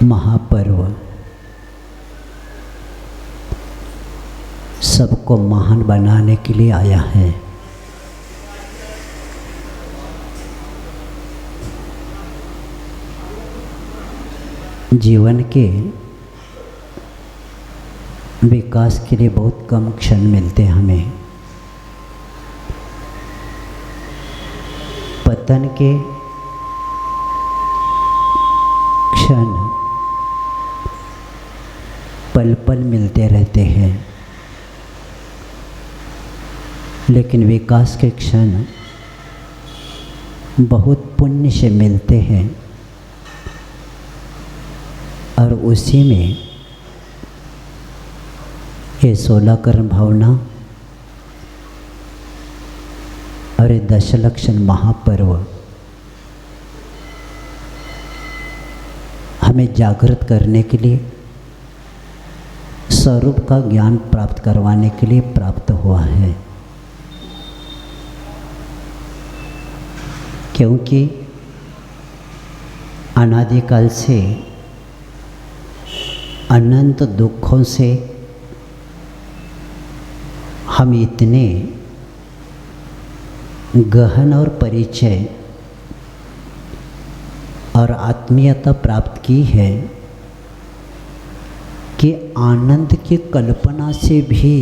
महापर्व सबको महान बनाने के लिए आया है। जीवन के विकास के लिए बहुत कम क्षण मिलते हैं हमें। पतन के क्षण पल पल मिलते रहते हैं, लेकिन विकास के क्षण बहुत पुण्य से मिलते हैं और उसी में ये 16 कर्म भावना और ये दशलक्षण महापर्व हमें जागृत करने के लिए, स्वरूप का ज्ञान प्राप्त करवाने के लिए प्राप्त हुआ है। क्योंकि अनादिकाल से अनंत दुखों से हम इतने गहन और परिचय और आत्मीयता प्राप्त की है कि आनंद की कल्पना से भी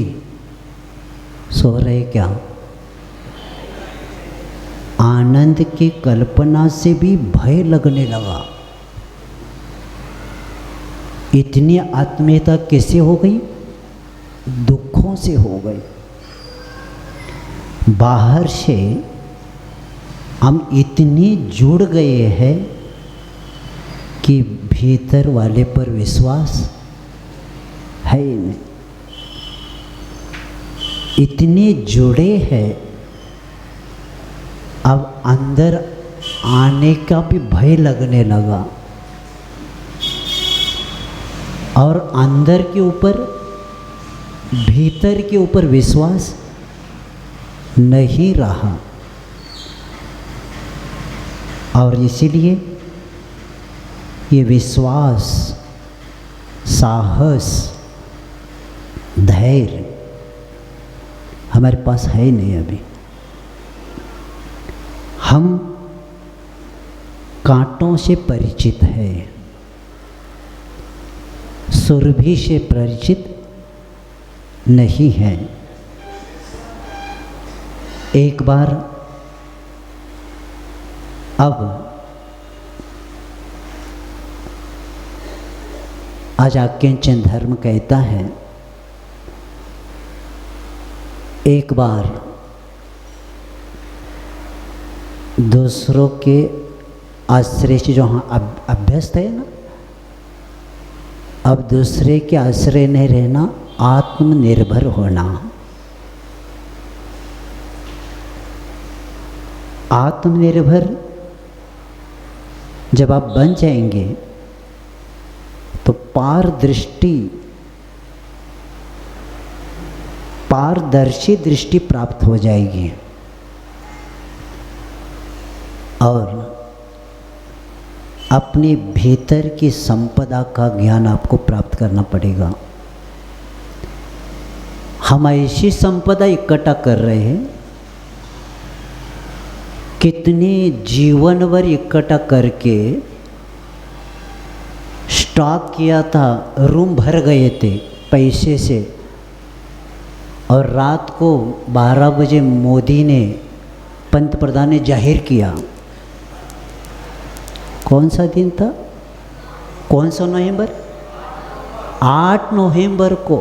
सो रहे क्या? आनंद की कल्पना से भी भय लगने लगा। इतनी आत्मीयता कैसे हो गई? दुखों से हो गई। बाहर से हम इतने जुड़ गए हैं कि भीतर वाले पर विश्वास है ही नहीं। इतने जुड़े हैं, अब अंदर आने का भी भय लगने लगा और अंदर के ऊपर, भीतर के ऊपर विश्वास नहीं रहा। और इसीलिए ये विश्वास, साहस, धैर्य हमारे पास है नहीं। अभी हम कांटों से परिचित है, सुरभि से परिचित नहीं है। एक बार अब आज आज्ञाचरण धर्म कहता है, एक बार दूसरों के आश्रय से जो हम अभ्यस्त है ना, अब दूसरे के आश्रय नहीं रहना, आत्मनिर्भर होना। आत्मनिर्भर जब आप बन जाएंगे तो पारदर्शी दृष्टि प्राप्त हो जाएगी और अपने भीतर की संपदा का ज्ञान आपको प्राप्त करना पड़ेगा। हम ऐसी संपदा इकट्ठा कर रहे हैं, कितने जीवन भर इकट्ठा करके स्टॉक किया था, रूम भर गए थे पैसे से, और रात को 12 बजे मोदी ने, पंत प्रधान ने जाहिर किया। कौन सा दिन था? कौन सा नवंबर? 8 नवंबर को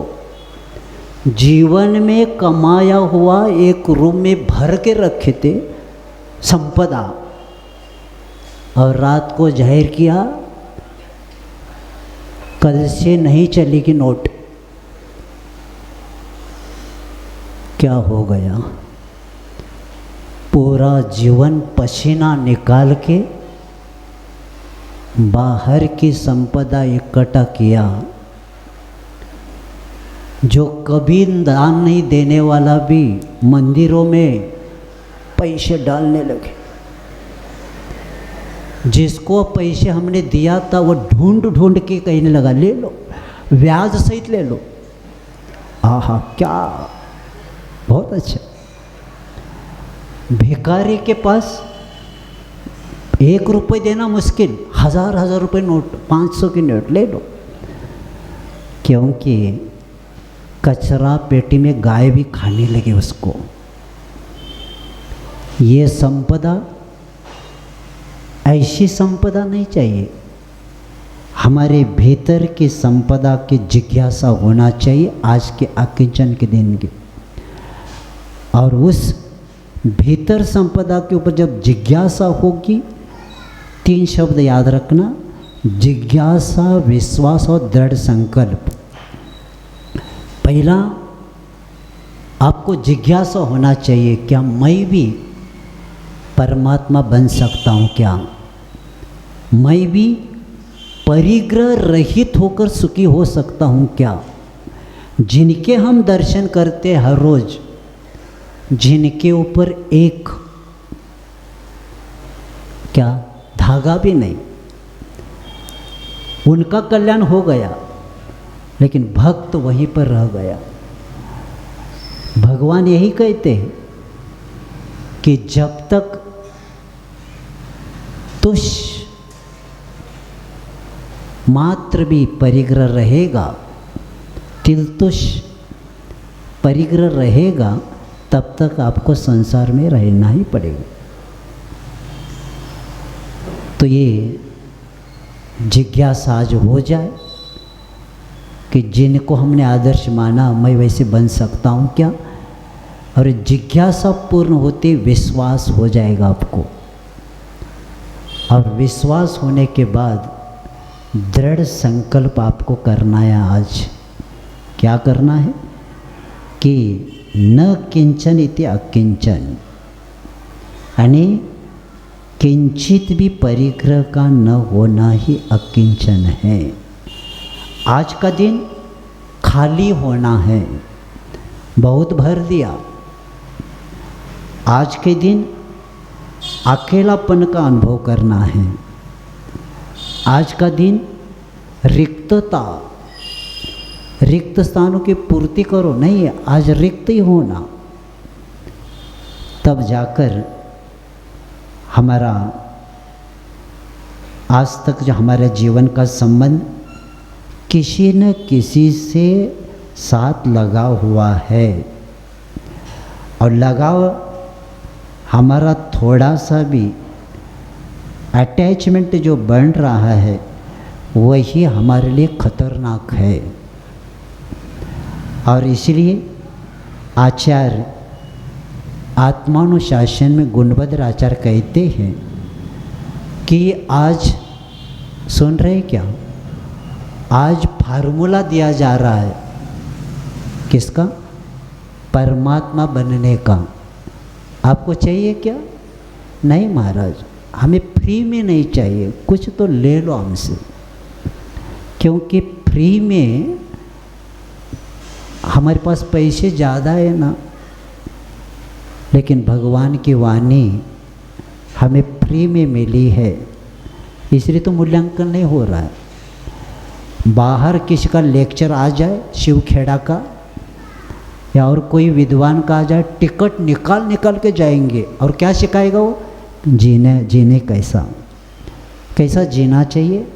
जीवन में कमाया हुआ एक रूम में भर के रखे थे संपदा, और रात को जाहिर किया कल से नहीं चलेगी नोट। क्या हो गया? पूरा जीवन पसीना निकाल के बाहर की संपदा इकट्ठा किया, जो कभी दान नहीं देने वाला भी मंदिरों में पैसे डालने लगे। जिसको पैसे हमने दिया था वो ढूंढ ढूंढ के कहने लगा ले लो, ब्याज सहित ले लो। आहा, क्या बहुत अच्छा। भिखारी के पास 1 रुपये देना मुश्किल, 1000 रुपये नोट, 500 की नोट ले लो, क्योंकि कचरा पेटी में गाय भी खाने लगे उसको। ये संपदा, ऐसी संपदा नहीं चाहिए। हमारे भीतर की संपदा की जिज्ञासा होना चाहिए आज के अकिंचन के दिन की। और उस भीतर संपदा के ऊपर जब जिज्ञासा होगी, 3 शब्द याद रखना, जिज्ञासा, विश्वास और दृढ़ संकल्प। पहला आपको जिज्ञासा होना चाहिए, क्या मैं भी परमात्मा बन सकता हूँ? क्या मैं भी परिग्रह रहित होकर सुखी हो सकता हूँ? क्या जिनके हम दर्शन करते हर रोज, जिनके ऊपर एक क्या धागा भी नहीं, उनका कल्याण हो गया, लेकिन भक्त वहीं पर रह गया। भगवान यही कहते हैं कि जब तक तुष मात्र भी परिग्रह रहेगा, तिलतुष परिग्रह रहेगा, तब तक आपको संसार में रहना ही पड़ेगा। तो ये जिज्ञासा आज हो जाए कि जिनको हमने आदर्श माना, मैं वैसे बन सकता हूँ क्या? और जिज्ञासा पूर्ण होते विश्वास हो जाएगा आपको। और विश्वास होने के बाद दृढ़ संकल्प आपको करना है। आज क्या करना है कि न किंचन इति अकिंचन, यानी किंचित भी परिग्रह का न होना ही अकिंचन है। आज का दिन खाली होना है, बहुत भर दिया। आज के दिन अकेलापन का अनुभव करना है। आज का दिन रिक्तता, रिक्त स्थानों की पूर्ति करो, नहीं है आज रिक्त ही होना, तब जाकर हमारा आज तक जो हमारे जीवन का संबंध किसी न किसी से साथ लगा हुआ है। और लगाव हमारा थोड़ा सा भी अटैचमेंट जो बन रहा है, वही हमारे लिए खतरनाक है। और इसलिए आचार्य आत्मानुशासन में गुणभद्र आचार्य कहते हैं कि आज सुन रहे क्या, आज फार्मूला दिया जा रहा है किसका? परमात्मा बनने का। आपको चाहिए क्या? नहीं महाराज, हमें फ्री में नहीं चाहिए, कुछ तो ले लो हमसे, क्योंकि फ्री में हमारे पास पैसे ज़्यादा है ना। लेकिन भगवान की वाणी हमें फ्री में मिली है, इसलिए तो मूल्यांकन नहीं हो रहा है। बाहर किसी का लेक्चर आ जाए शिवखेड़ा का, या और कोई विद्वान का आ जाए, टिकट निकाल के जाएंगे। और क्या सिखाएगा वो? जीने कैसा जीना चाहिए,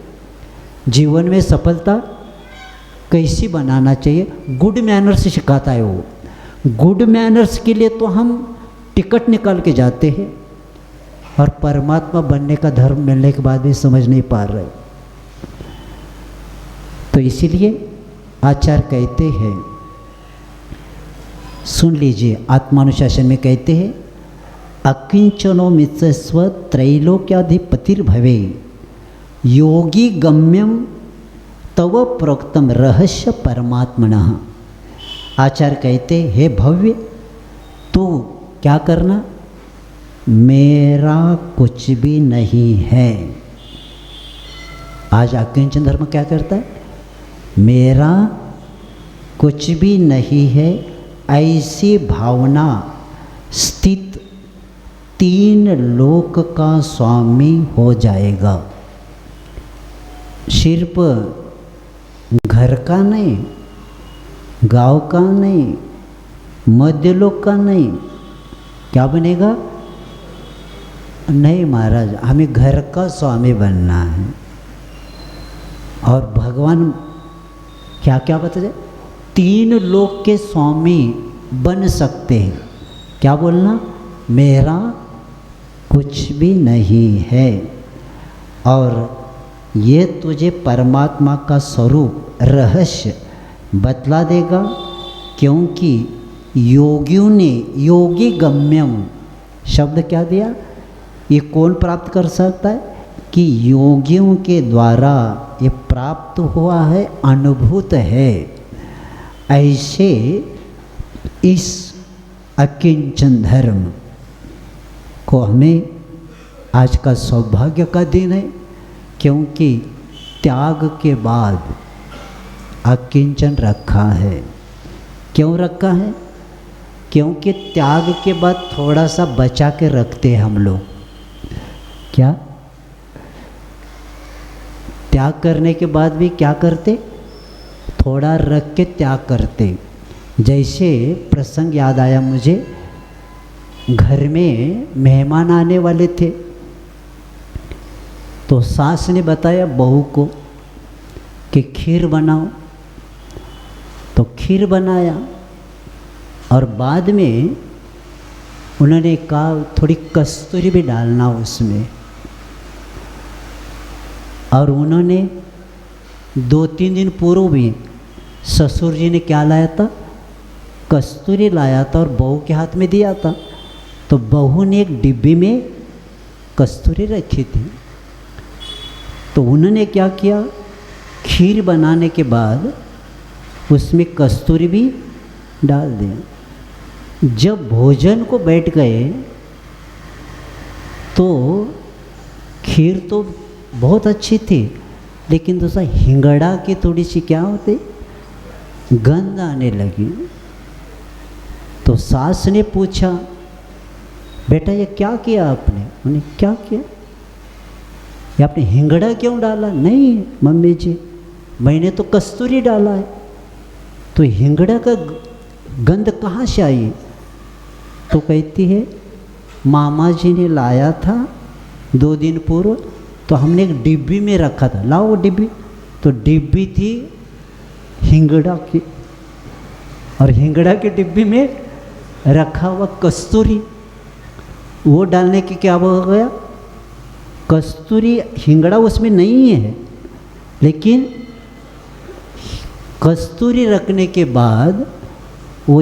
जीवन में सफलता कैसी बनाना चाहिए, गुड मैनर्स सिखाता है वो। गुड मैनर्स के लिए तो हम टिकट निकाल के जाते हैं, और परमात्मा बनने का धर्म मिलने के बाद भी समझ नहीं पा रहे। तो इसीलिए आचार्य कहते हैं, सुन लीजिए, आत्मानुशासन में कहते हैं, अकिंचनो मित्स्व त्रैलोक्याधिपतिर्भवे योगी गम्यम तव प्रोक्तम रहस्य परमात्मनः। आचार्य कहते, हे भव्य, तू क्या करना? मेरा कुछ भी नहीं है। आज अकिंचन धर्म क्या करता है? मेरा कुछ भी नहीं है, ऐसी भावना स्थित तीन लोक का स्वामी हो जाएगा। सिर्फ घर का नहीं, गांव का नहीं, मध्यलोक का नहीं, क्या बनेगा? नहीं महाराज, हमें घर का स्वामी बनना है। और भगवान क्या क्या बताए? तीन लोक के स्वामी बन सकते हैं। क्या बोलना? मेरा कुछ भी नहीं है, और ये तुझे परमात्मा का स्वरूप रहस्य बतला देगा। क्योंकि योगियों ने योगी गम्यम शब्द क्या दिया? ये कौन प्राप्त कर सकता है? कि योगियों के द्वारा ये प्राप्त हुआ है, अनुभूत है। ऐसे इस अकिंचन धर्म को हमें आज का सौभाग्य का दिन है, क्योंकि त्याग के बाद अकिंचन रखा है। क्यों रखा है? क्योंकि त्याग के बाद थोड़ा सा बचा के रखते हैं हम लोग। क्या? त्याग करने के बाद भी क्या करते? थोड़ा रख के त्याग करते। जैसे प्रसंग याद आया मुझे, घर में मेहमान आने वाले थे, तो सास ने बताया बहू को कि खीर बनाओ, तो खीर बनाया। और बाद में उन्होंने कहा थोड़ी कस्तूरी भी डालना उसमें। और उन्होंने 2-3 दिन पूर्व भी ससुर जी ने क्या लाया था? कस्तूरी लाया था और बहू के हाथ में दिया था। तो बहू ने एक डिब्बी में कस्तूरी रखी थी। तो उन्होंने क्या किया? खीर बनाने के बाद उसमें कस्तूरी भी डाल दिया। जब भोजन को बैठ गए तो खीर तो बहुत अच्छी थी, लेकिन दूसरा हिंगड़ा की थोड़ी सी क्या होती, गंध आने लगी। तो सास ने पूछा, बेटा ये क्या किया आपने? उन्हें क्या किया? ये आपने हिंगड़ा क्यों डाला? नहीं मम्मी जी, मैंने तो कस्तूरी डाला है। तो हिंगड़ा का गंध कहाँ से आई? तो कहती है मामा जी ने लाया था 2 दिन पूर्व, तो हमने एक डिब्बी में रखा था। लाओ वो डिब्बी। तो डिब्बी थी हिंगड़ा की, और हिंगड़ा की डिब्बी में रखा हुआ कस्तूरी, वो डालने की क्या हो गया? कस्तूरी, हिंगड़ा उसमें नहीं है, लेकिन कस्तूरी रखने के बाद वो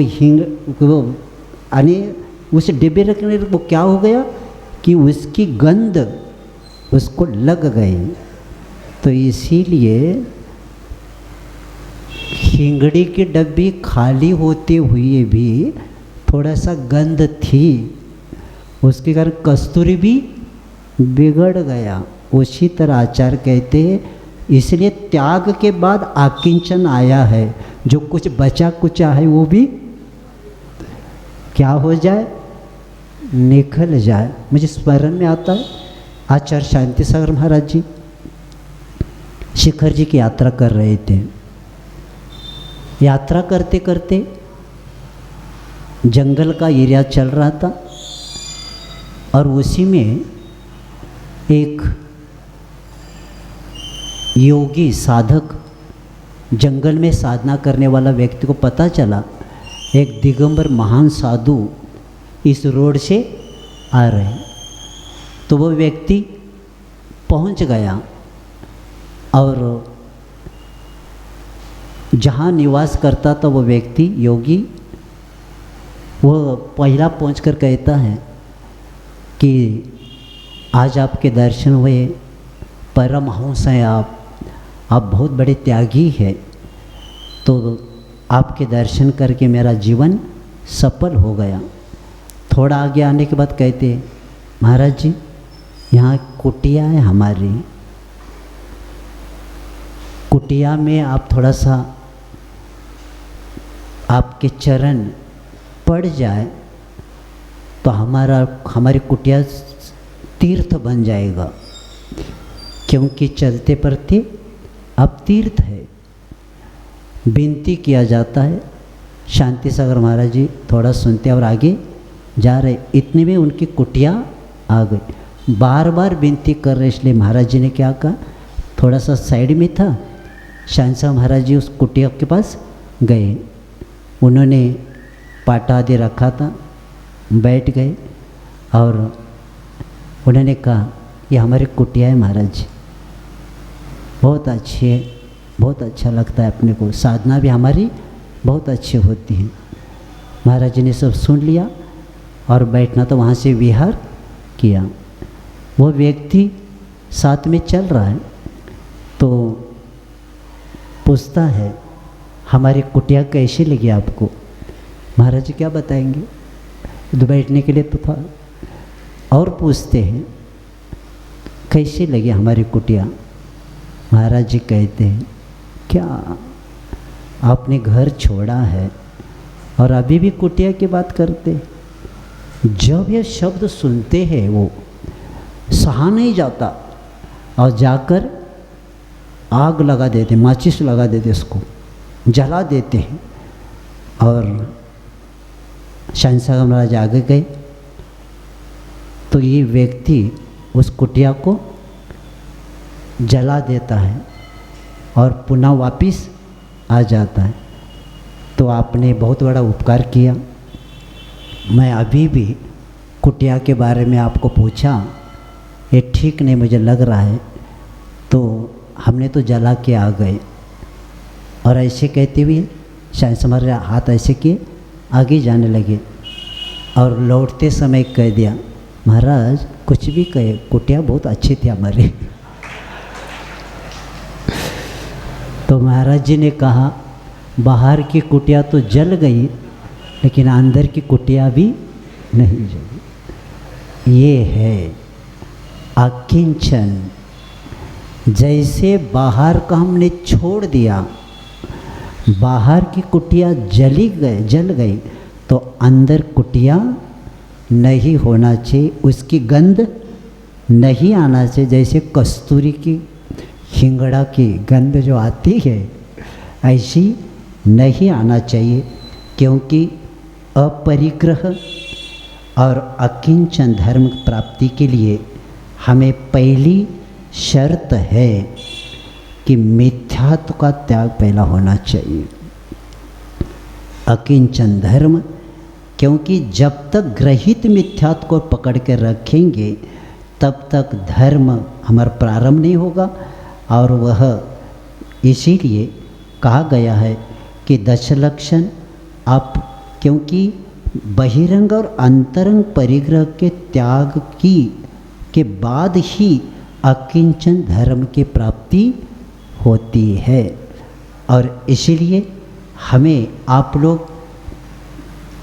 यानी उस डिब्बे रखने वो क्या हो गया कि उसकी गंध उसको लग गई। तो इसीलिए हिंगड़ी की डब्बी खाली होते हुए भी थोड़ा सा गंध थी, उसके कारण कस्तूरी भी बिगड़ गया। उसी तरह आचार्य कहते हैं, इसलिए त्याग के बाद आकिंचन आया है। जो कुछ बचा कुचा है वो भी क्या हो जाए? निकल जाए। मुझे स्मरण में आता है आचार्य शांति सागर महाराज जी शिखर जी की यात्रा कर रहे थे। यात्रा करते करते जंगल का एरिया चल रहा था, और उसी में एक योगी साधक जंगल में साधना करने वाला व्यक्ति को पता चला एक दिगंबर महान साधु इस रोड से आ रहे हैं। तो वो व्यक्ति पहुंच गया, और जहाँ निवास करता था वो व्यक्ति योगी, वो पहला पहुंचकर कहता है कि आज आपके दर्शन हुए, परमहंस हैं आप बहुत बड़े त्यागी हैं, तो आपके दर्शन करके मेरा जीवन सफल हो गया। थोड़ा आगे आने के बाद कहते, महाराज जी यहाँ कुटिया है हमारी, कुटिया में आप थोड़ा सा आपके चरण पड़ जाए तो तो हमारी कुटिया तीर्थ बन जाएगा, क्योंकि चलते फिरते अब तीर्थ है। विनती किया जाता है। शांति सागर महाराज जी थोड़ा सुनते और आगे जा रहे, इतने में उनकी कुटिया आ गई। बार बार विनती कर रहे, इसलिए महाराज जी ने क्या कहा, थोड़ा सा साइड में था, शांति सागर महाराज जी उस कुटिया के पास गए। उन्होंने पाटा आदि रखा था, बैठ गए और उन्होंने कहा, ये हमारी कुटिया है महाराज जी, बहुत अच्छी है, बहुत अच्छा लगता है अपने को, साधना भी हमारी बहुत अच्छी होती है। महाराज जी ने सब सुन लिया और बैठना तो वहाँ से विहार किया। वो व्यक्ति साथ में चल रहा है तो पूछता है, हमारी कुटिया कैसी लगी आपको? महाराज जी क्या बताएंगे, तो बैठने के लिए तो था। और पूछते हैं, कैसी लगी हमारी कुटिया? महाराज जी कहते हैं, क्या आपने घर छोड़ा है और अभी भी कुटिया की बात करते? जब ये शब्द सुनते हैं वो सहा नहीं जाता और जाकर आग लगा देते, माचिस लगा देते, उसको जला देते हैं। और शांति सागर महाराज आगे गए तो ये व्यक्ति उस कुटिया को जला देता है और पुनः वापिस आ जाता है। तो आपने बहुत बड़ा उपकार किया। मैं अभी भी कुटिया के बारे में आपको पूछा, ये ठीक नहीं मुझे लग रहा है, तो हमने तो जला के आ गए। और ऐसे कहते हुए शायद हमारे हाथ ऐसे किए, आगे जाने लगे और लौटते समय कह दिया, महाराज कुछ भी कहे, कुटिया बहुत अच्छी थी हमारी। तो महाराज जी ने कहा, बाहर की कुटिया तो जल गई लेकिन अंदर की कुटिया भी नहीं जली। ये है अकिंचन। जैसे बाहर का हमने छोड़ दिया, बाहर की कुटिया जल गई तो अंदर कुटिया नहीं होना चाहिए, उसकी गंध नहीं आना चाहिए। जैसे कस्तूरी की, हिंगड़ा की गंध जो आती है, ऐसी नहीं आना चाहिए, क्योंकि अपरिग्रह और अकिंचन धर्म प्राप्ति के लिए हमें पहली शर्त है कि मिथ्यात्व का त्याग पहला होना चाहिए। अकिंचन धर्म, क्योंकि जब तक ग्रहित मिथ्यात्व को पकड़ के रखेंगे तब तक धर्म हमारा प्रारंभ नहीं होगा। और वह इसीलिए कहा गया है कि दशलक्षण आप, क्योंकि बहिरंग और अंतरंग परिग्रह के त्याग के बाद ही अकिंचन धर्म की प्राप्ति होती है। और इसीलिए हमें आप लोग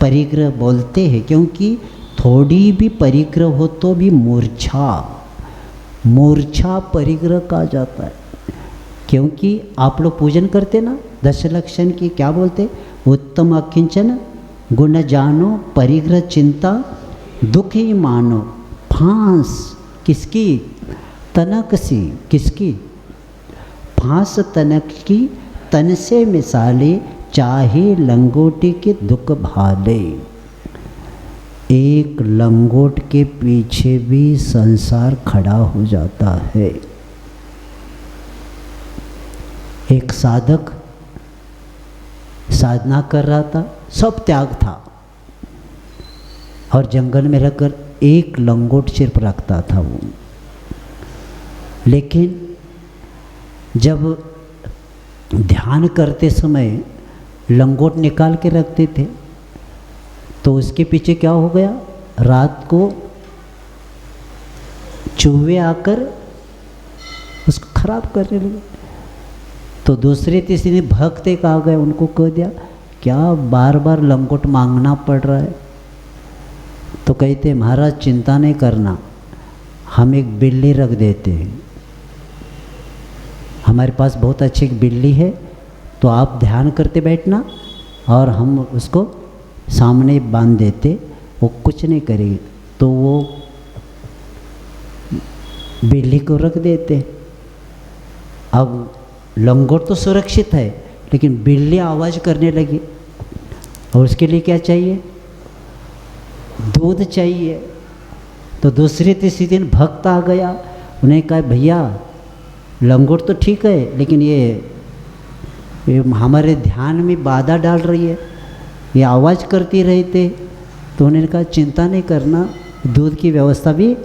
परिग्रह बोलते हैं, क्योंकि थोड़ी भी परिग्रह हो तो भी मूर्छा परिग्रह कहा जाता है। क्योंकि आप लोग पूजन करते ना दशलक्षण की, क्या बोलते, उत्तम अकिंचन गुण जानो, परिग्रह चिंता दुख ही मानो। फांस किसकी? तनक सी। किसकी? फांस तनक की, तन से मिसाले, चाहे लंगोटी के दुख भाले। एक लंगोट के पीछे भी संसार खड़ा हो जाता है। एक साधक साधना कर रहा था, सब त्याग था, और जंगल में रहकर एक लंगोट सिर्फ रखता था वो। लेकिन जब ध्यान करते समय लंगोट निकाल के रखते थे तो उसके पीछे क्या हो गया, रात को चूहे आकर उसको खराब करने लगे। तो दूसरे तीसरे भक्त एक आ गए, उनको कह दिया, क्या बार बार लंगोट मांगना पड़ रहा है? तो कहते, महाराज चिंता नहीं करना, हम एक बिल्ली रख देते हैं, हमारे पास बहुत अच्छी एक बिल्ली है, तो आप ध्यान करते बैठना और हम उसको सामने बांध देते, वो कुछ नहीं करेगी, तो वो बिल्ली को रख देते। अब लंगोट तो सुरक्षित है, लेकिन बिल्ली आवाज़ करने लगी और उसके लिए क्या चाहिए? दूध चाहिए। तो दूसरे तीसरे दिन भक्त आ गया, उन्हें कहा भैया लंगोट तो ठीक है, लेकिन ये हमारे ध्यान में बाधा डाल रही है, ये आवाज़ करती रहते। तो उन्होंने कहा चिंता नहीं करना, दूध की व्यवस्था भी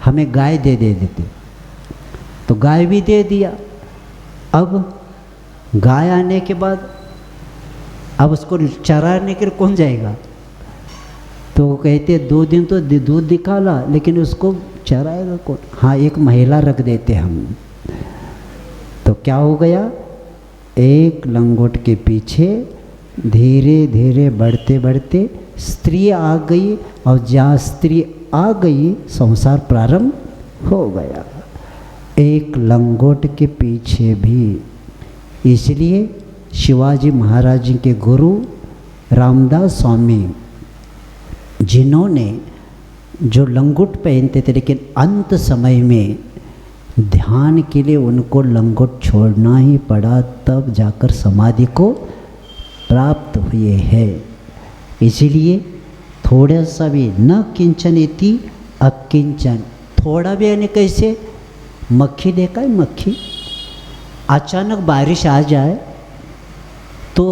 हमें गाय दे देते। तो गाय भी दे दिया। अब गाय आने के बाद अब उसको चराने के लिए कौन जाएगा? तो वो कहते 2 दिन तो दूध निकाला, लेकिन उसको चराएगा कौन? हाँ, एक महिला रख देते हम। तो क्या हो गया? एक लंगोट के पीछे धीरे धीरे बढ़ते बढ़ते स्त्री आ गई, और जहाँ स्त्री आ गई संसार प्रारंभ हो गया। एक लंगोट के पीछे भी। इसलिए शिवाजी महाराज जी के गुरु रामदास स्वामी, जिन्होंने जो लंगोट पहनते थे, लेकिन अंत समय में ध्यान के लिए उनको लंगोट छोड़ना ही पड़ा, तब जाकर समाधि को प्राप्त हुए हैं। इसलिए थोड़ा सा भी न किंचन इति अकिंचन, थोड़ा भी यानी कैसे? मक्खी देखा है? मक्खी अचानक बारिश आ जाए तो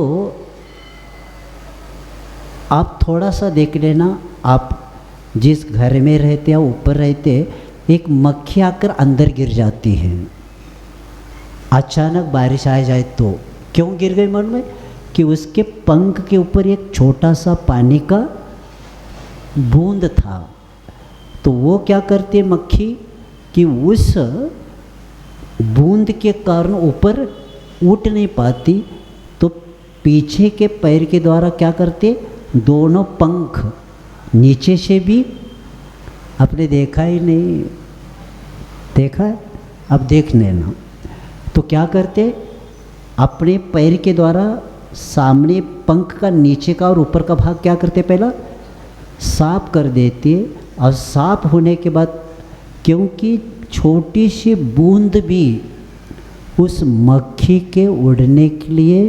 आप थोड़ा सा देख लेना, आप जिस घर में रहते या ऊपर रहते, एक मक्खी आकर अंदर गिर जाती है। अचानक बारिश आ जाए तो क्यों गिर गई? मन में कि उसके पंख के ऊपर एक छोटा सा पानी का बूंद था। तो वो क्या करती है मक्खी कि उस बूंद के कारण ऊपर उठ नहीं पाती, तो पीछे के पैर के द्वारा क्या करते? दोनों पंख नीचे से भी, आपने देखा ही नहीं, देखा है? अब देख लेना। तो क्या करते? अपने पैर के द्वारा सामने पंख का नीचे का और ऊपर का भाग क्या करते? पहला साफ कर देते, और साफ होने के बाद क्योंकि छोटी सी बूंद भी उस मक्खी के उड़ने के लिए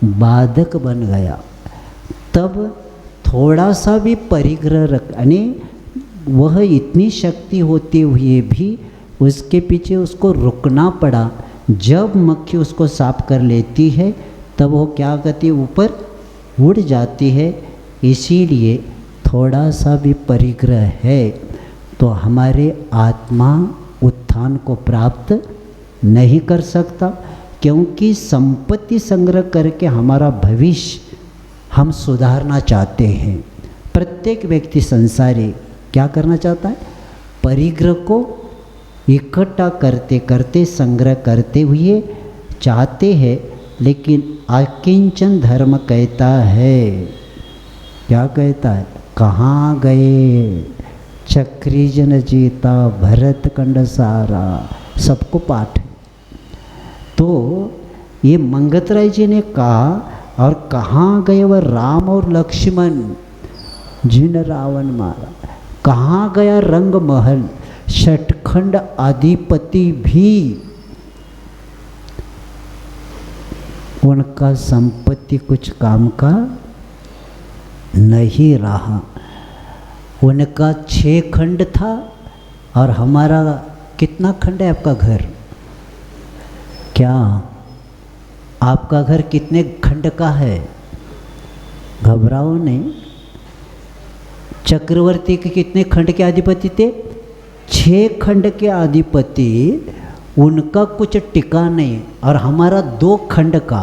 बाधक बन गया, तब थोड़ा सा भी परिग्रह रख, यानी वह इतनी शक्ति होते हुए भी उसके पीछे उसको रुकना पड़ा। जब मक्खी उसको साफ कर लेती है तब वो क्या करती है? ऊपर उड़ जाती है। इसीलिए थोड़ा सा भी परिग्रह है तो हमारे आत्मा उत्थान को प्राप्त नहीं कर सकता, क्योंकि संपत्ति संग्रह करके हमारा भविष्य हम सुधारना चाहते हैं। प्रत्येक व्यक्ति संसारी क्या करना चाहता है? परिग्रह को इकट्ठा करते करते, संग्रह करते हुए चाहते हैं, लेकिन अकिंचन धर्म कहता है, क्या कहता है? कहाँ गए चक्री जन जीता भरत कंड सारा, सबको पाठ है। तो ये मंगतराय जी ने कहा, और कहाँ गए वह राम और लक्ष्मण जिन रावण मारा? कहाँ गया रंग महल षटखंड अधिपति भी? उनका संपत्ति कुछ काम का नहीं रहा। उनका 6 खंड था, और हमारा कितना खंड है? आपका घर क्या? आपका घर कितने खंड का है? घबराओ नहीं। चक्रवर्ती के कितने खंड के अधिपति थे? 6 खंड के अधिपति। उनका कुछ टिका नहीं, और हमारा 2 खंड का,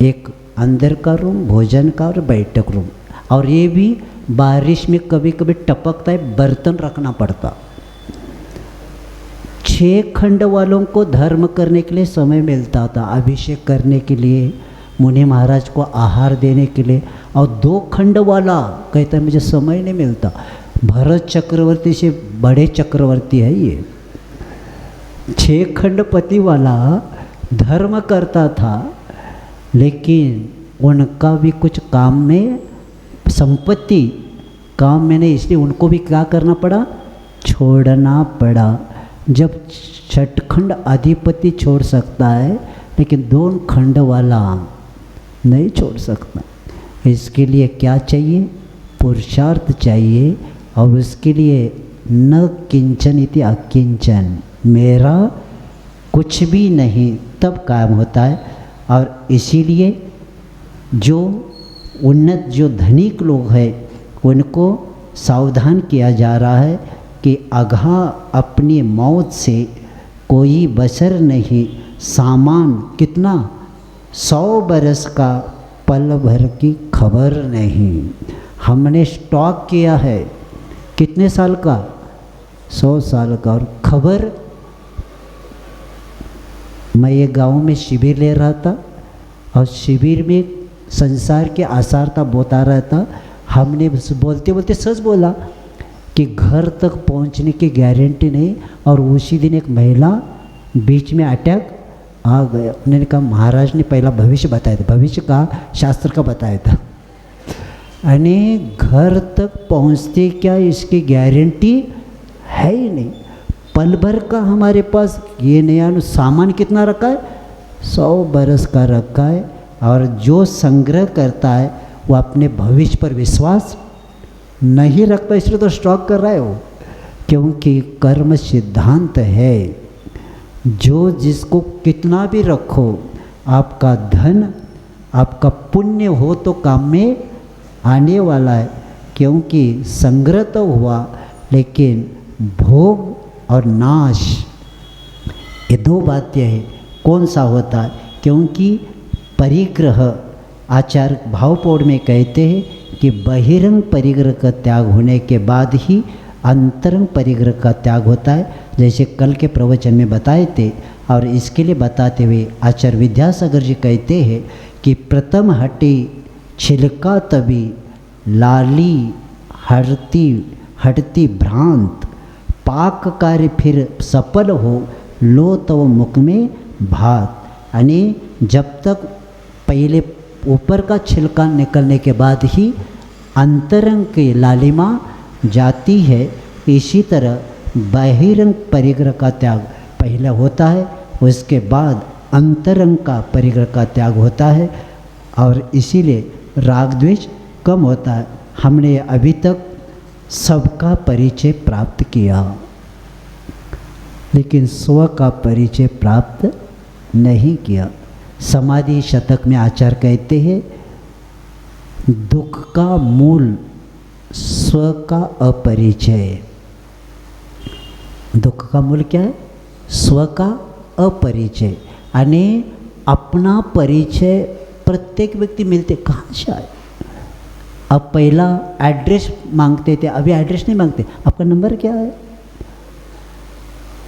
एक अंदर का रूम भोजन का और बैठक रूम, और ये भी बारिश में कभी कभी टपकता है, बर्तन रखना पड़ता। 6 खंड वालों को धर्म करने के लिए समय मिलता था, अभिषेक करने के लिए, मुनि महाराज को आहार देने के लिए, और 2 खंड वाला कहता है मुझे समय नहीं मिलता। भरत चक्रवर्ती से बड़े चक्रवर्ती है ये। 6 खंडपति वाला धर्म करता था, लेकिन उनका भी कुछ काम में संपत्ति काम में नहीं, इसलिए उनको भी क्या करना पड़ा, छोड़ना पड़ा। जब छठखंड अधिपति छोड़ सकता है लेकिन 2 खंड वाला नहीं छोड़ सकता। इसके लिए क्या चाहिए, पुरुषार्थ चाहिए। और उसके लिए न किंचन इति अकिंचन, मेरा कुछ भी नहीं, तब कायम होता है। और इसीलिए जो उन्नत, जो धनिक लोग हैं उनको सावधान किया जा रहा है कि अघा अपनी मौत से कोई बसर नहीं, सामान कितना 100 बरस का पल भर की खबर नहीं। हमने स्टॉक किया है कितने साल का, 100 साल का। और खबर, मैं ये गांव में शिविर ले रहा था और शिविर में संसार के आसार था बता रहा था। हमने बोलते बोलते सच बोला कि घर तक पहुंचने की गारंटी नहीं। और उसी दिन एक महिला बीच में अटैक आ गया। उन्होंने कहा महाराज ने पहला भविष्य बताया था, भविष्य का शास्त्र का बताया था। यानी घर तक पहुंचते क्या इसकी गारंटी है ही नहीं। पल भर का हमारे पास ये नया सामान कितना रखा है, 100 बरस का रखा है। और जो संग्रह करता है वो अपने भविष्य पर विश्वास नहीं रखता, इसलिए तो स्टॉक कर रहा है वो। क्योंकि कर्म सिद्धांत है, जो जिसको कितना भी रखो, आपका धन, आपका पुण्य हो तो काम में आने वाला है। क्योंकि संग्रह तो हुआ लेकिन भोग और नाश, ये 2 बातें हैं। कौन सा होता है, क्योंकि परिग्रह, आचार्य भावपौड़ में कहते हैं कि बहिरंग परिग्रह का त्याग होने के बाद ही अंतरंग परिग्रह का त्याग होता है, जैसे कल के प्रवचन में बताए थे। और इसके लिए बताते हुए आचार्य विद्यासागर जी कहते हैं कि प्रथम हटी छिलका तभी, लाली हटती भ्रांत, पाक कार्य फिर सफल हो, लो तव मुख में भात। यानी जब तक पहले ऊपर का छिलका निकलने के बाद ही अंतरंग की लालिमा जाती है, इसी तरह बहिरंग परिग्रह का त्याग पहले होता है, उसके बाद अंतरंग का परिग्रह का त्याग होता है। और इसीलिए राग द्वेष कम होता है। हमने अभी तक सबका परिचय प्राप्त किया लेकिन स्व का परिचय प्राप्त नहीं किया। समाधि शतक में आचार्य कहते हैं दुख का मूल स्व का अपरिचय। दुख का मूल क्या है, स्व का अपरिचय। यानी अपना परिचय प्रत्येक व्यक्ति मिलते कहाँ से आए। अब पहला एड्रेस मांगते थे, अभी एड्रेस नहीं मांगते। आपका नंबर क्या है,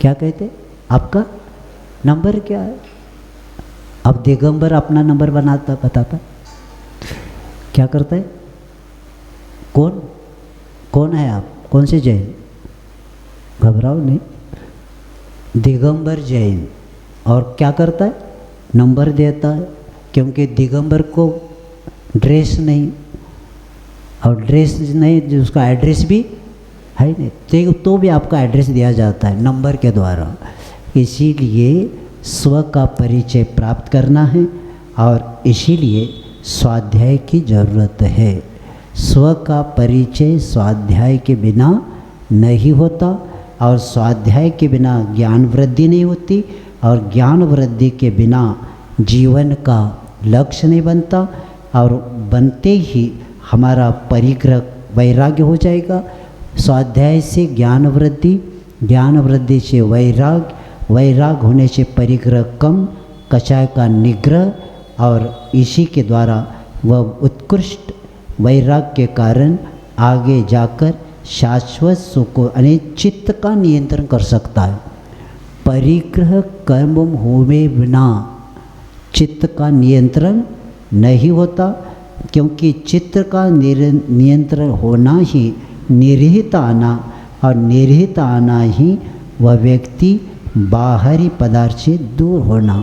क्या कहते, आपका नंबर क्या है। अब दिगंबर अपना नंबर बताता क्या करता है, कौन है आप, कौन से जैन, घबराओ नहीं, दिगंबर जैन। और क्या करता है, नंबर देता है। क्योंकि दिगंबर को ड्रेस नहीं, और ड्रेस नहीं जो उसका एड्रेस भी है नहीं, तो भी आपका एड्रेस दिया जाता है नंबर के द्वारा। इसीलिए स्व का परिचय प्राप्त करना है और इसीलिए स्वाध्याय की ज़रूरत है। स्व का परिचय स्वाध्याय के बिना नहीं होता और स्वाध्याय के बिना ज्ञान वृद्धि नहीं होती और ज्ञान वृद्धि के बिना जीवन का लक्ष्य नहीं बनता और बनते ही हमारा परिग्रह वैराग्य हो जाएगा। स्वाध्याय से ज्ञान वृद्धि, ज्ञान वृद्धि से वैराग, वैराग होने से परिग्रह कम, कषाय का निग्रह और इसी के द्वारा वह उत्कृष्ट वैराग के कारण आगे जाकर शाश्वत सुख को यानी चित्त का नियंत्रण कर सकता है। परिग्रह कर्म होवे बिना चित्त का नियंत्रण नहीं होता, क्योंकि चित्त का नियंत्रण होना ही निरहित आना और निरहित आना ही वह व्यक्ति बाहरी पदार्थ से दूर होना।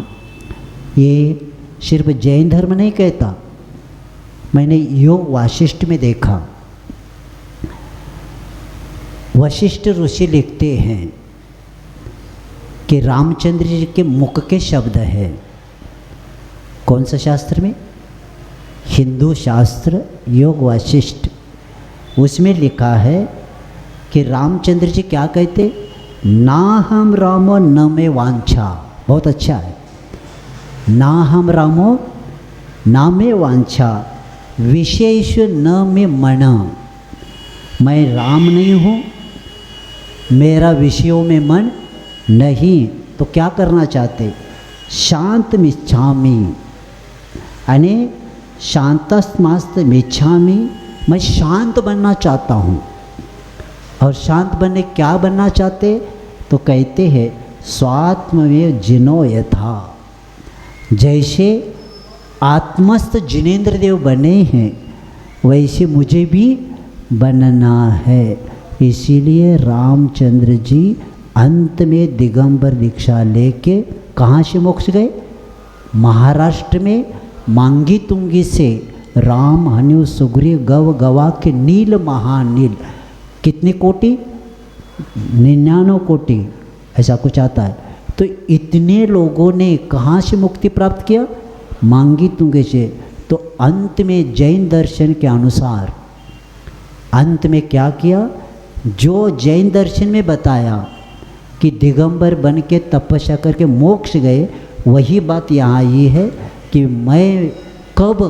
ये सिर्फ जैन धर्म नहीं कहता, मैंने योग वाशिष्ठ में देखा, वशिष्ठ ऋषि लिखते हैं कि रामचंद्र जी के मुख के शब्द है। कौन सा शास्त्र में? हिंदू शास्त्र योग वाशिष्ठ, उसमें लिखा है कि रामचंद्र जी क्या कहते? ना हम रामो न में वांछा। बहुत अच्छा है। ना हम रामो ना में वांछा, विशेष न में मन। मैं राम नहीं हूँ, मेरा विषयों में मन नहीं, तो क्या करना चाहते? शांत मिच्छामि, यानी शांतस्मास्त मिच्छामि, मैं शांत बनना चाहता हूँ। और शांत बनने क्या बनना चाहते? तो कहते हैं स्वात्म में जिनो यथा, जैसे आत्मस्थ जिनेंद्र देव बने हैं वैसे मुझे भी बनना है। इसीलिए रामचंद्र जी अंत में दिगंबर दीक्षा लेके कहाँ से मोक्ष गए? महाराष्ट्र में मांगी तुंगी से राम हनु सुग्रीव गव गवा के नील महानील, कितनी कोटि? 99 कोटि, ऐसा कुछ आता है। तो इतने लोगों ने कहाँ से मुक्ति प्राप्त किया? मांगी तुंगे से। तो अंत में जैन दर्शन के अनुसार अंत में क्या किया? जो जैन दर्शन में बताया कि दिगंबर बन के तपस्या करके मोक्ष गए, वही बात यहाँ आई है कि मैं कब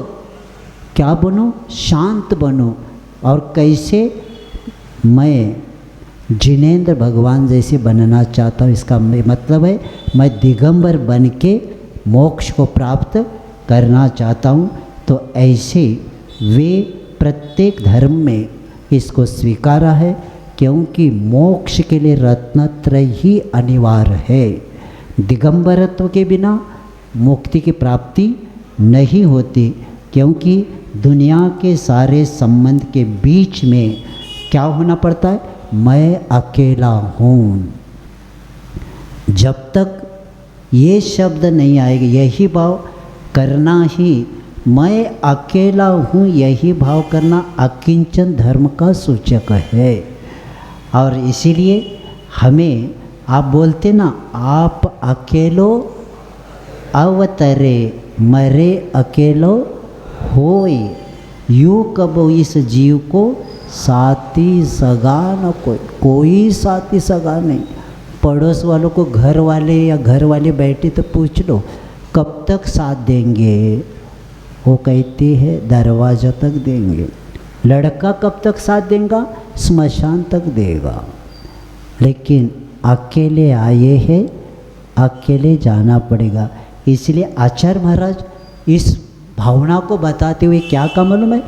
क्या बनूं? शांत बनूं। और कैसे? मैं जिनेंद्र भगवान जैसे बनना चाहता हूँ। इसका मतलब है मैं दिगंबर बन के मोक्ष को प्राप्त करना चाहता हूँ। तो ऐसे वे प्रत्येक धर्म में इसको स्वीकारा है, क्योंकि मोक्ष के लिए रत्नत्रय ही अनिवार्य है। दिगंबरत्व के बिना मुक्ति की प्राप्ति नहीं होती, क्योंकि दुनिया के सारे संबंध के बीच में क्या होना पड़ता है? मैं अकेला हूँ। जब तक ये शब्द नहीं आएगा, यही भाव करना ही, मैं अकेला हूँ, यही भाव करना अकिंचन धर्म का सूचक है। और इसीलिए हमें, आप बोलते ना, आप अकेलो अवतरे मरे अकेलो होय, यूँ कब इस जीव को साथी सगा न कोई साथी सगा नहीं। पड़ोस वालों को घर वाले या घर वाले बैठे तो पूछ लो कब तक साथ देंगे? वो कहती है दरवाजा तक देंगे। लड़का कब तक साथ देगा? स्मशान तक देगा। लेकिन अकेले आए हैं, अकेले जाना पड़ेगा। इसलिए आचार्य महाराज इस भावना को बताते हुए क्या कहा मालूम है?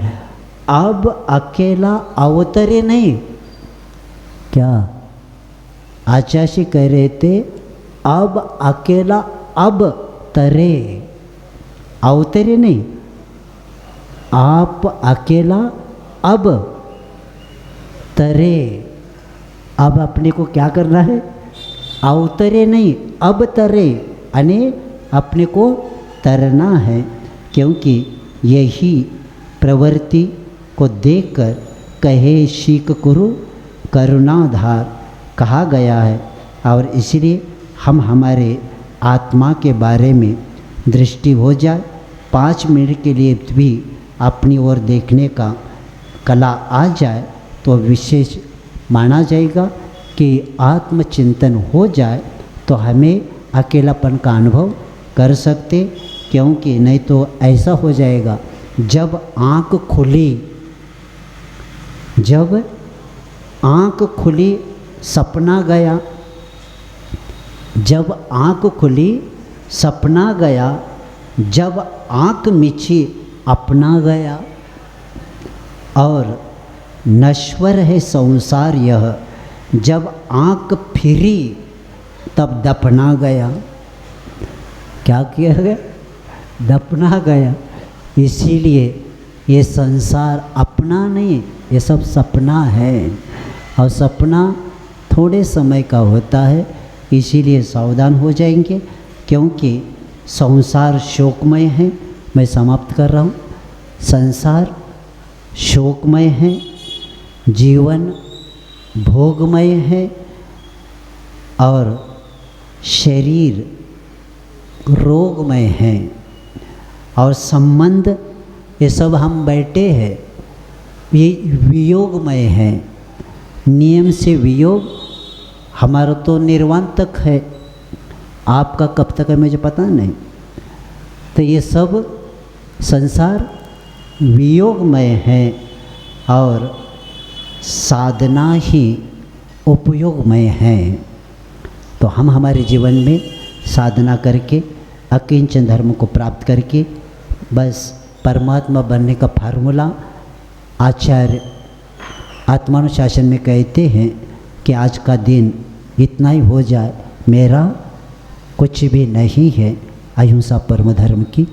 अब अकेला अवतरे नहीं। क्या आचार्य कह रहे थे? अब अकेला अब तरे, अवतरे नहीं। आप अकेला अब तरे। अब अपने को क्या करना है? अवतरे नहीं, अब तरे, यानी अपने को तरना है। क्योंकि यही प्रवृत्ति को देखकर कहे शीक कुरु करुणाधार कहा गया है। और इसलिए हम हमारे आत्मा के बारे में दृष्टि हो जाए, 5 मिनट के लिए भी अपनी ओर देखने का कला आ जाए, तो विशेष माना जाएगा कि आत्मचिंतन हो जाए तो हमें अकेलापन का अनुभव कर सकते। क्योंकि नहीं तो ऐसा हो जाएगा, जब आँख खुली, जब आँख खुली सपना गया, जब आँख खुली सपना गया, जब आँख मिची अपना गया। और नश्वर है संसार यह, जब आँख फिरी तब दफना गया। क्या किया गया? दफना गया। इसीलिए ये संसार अपना नहीं, ये सब सपना है। और सपना थोड़े समय का होता है, इसीलिए सावधान हो जाएंगे। क्योंकि संसार शोकमय है। मैं समाप्त कर रहा हूँ। संसार शोकमय है, जीवन भोगमय है और शरीर रोगमय है और संबंध ये सब हम बैठे हैं ये वियोगमय है। नियम से वियोग हमारा तो निर्वाण तक है, आपका कब तक है मुझे पता नहीं। तो ये सब संसार वियोगमय है और साधना ही उपयोगमय है। तो हम हमारे जीवन में साधना करके अकिंचन धर्म को प्राप्त करके बस परमात्मा बनने का फार्मूला आचार्य आत्मानुशासन में कहते हैं कि आज का दिन इतना ही हो जाए, मेरा कुछ भी नहीं है। अहिंसा परम धर्म की